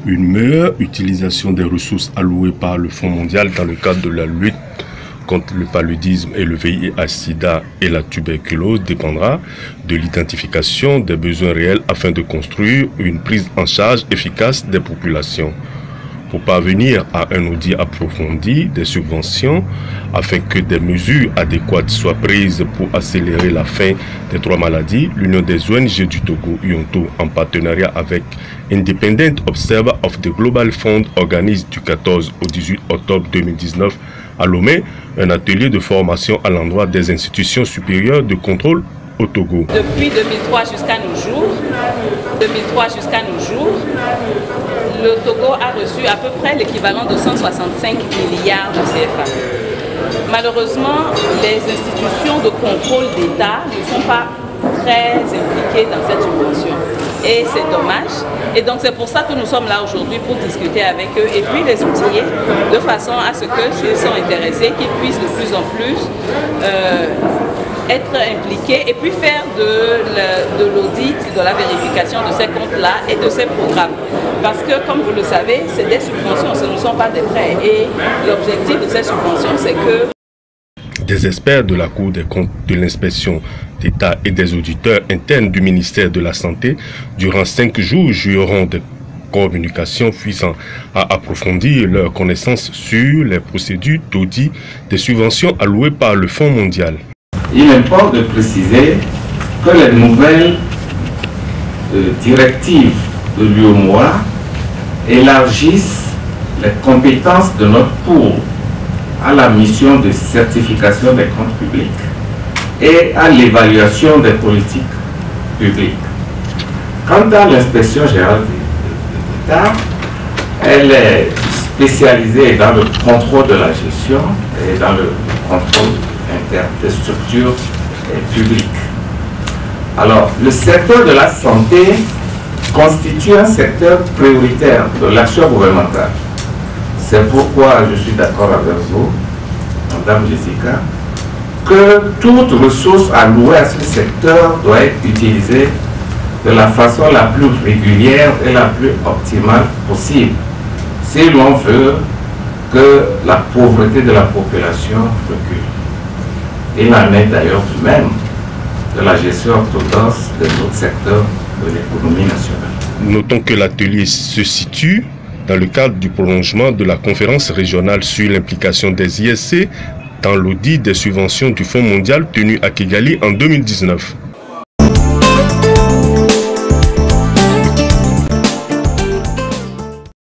Une meilleure utilisation des ressources allouées par le Fonds mondial dans le cadre de la lutte contre le paludisme et le VIH-Sida et la tuberculose dépendra de l'identification des besoins réels afin de construire une prise en charge efficace des populations. Pour parvenir à un audit approfondi des subventions, afin que des mesures adéquates soient prises pour accélérer la fin des 3 maladies, l'Union des ONG du Togo, UONTO, en partenariat avec Independent Observer of the Global Fund, organise du 14 au 18 octobre 2019 à Lomé un atelier de formation à l'endroit des institutions supérieures de contrôle au Togo. Depuis 2003 jusqu'à nos jours, le Togo a reçu à peu près l'équivalent de 165 milliards de CFA. Malheureusement, les institutions de contrôle d'État ne sont pas très impliquées dans cette subvention. Et c'est dommage. Et donc c'est pour ça que nous sommes là aujourd'hui pour discuter avec eux et puis les outiller de façon à ce que s'ils sont intéressés, qu'ils puissent de plus en plus être impliqués et puis faire de l'audit, de la vérification de ces comptes-là et de ces programmes. Parce que, comme vous le savez, c'est des subventions, ce ne sont pas des prêts. Et l'objectif de ces subventions, c'est que des experts de la Cour des comptes, de l'inspection d'État et des auditeurs internes du ministère de la Santé, durant 5 jours, joueront des communications visant à approfondir leurs connaissances sur les procédures d'audit des subventions allouées par le Fonds mondial. Il importe de préciser que les nouvelles directives de l'UEMOA élargissent les compétences de notre Cour à la mission de certification des comptes publics et à l'évaluation des politiques publiques. Quant à l'inspection générale d'État, elle est spécialisée dans le contrôle de la gestion et dans le contrôle interne des structures publiques. Alors, le secteur de la santé constitue un secteur prioritaire de l'action gouvernementale. C'est pourquoi je suis d'accord avec vous, Madame Jessica, que toute ressource allouée à ce secteur doit être utilisée de la façon la plus régulière et la plus optimale possible, si l'on veut que la pauvreté de la population recule. Il en est d'ailleurs de même de la gestion orthodoxe de d'autres secteurs de l'économie nationale. Notons que l'atelier se situe dans le cadre du prolongement de la conférence régionale sur l'implication des ISC dans l'audit des subventions du Fonds mondial tenu à Kigali en 2019.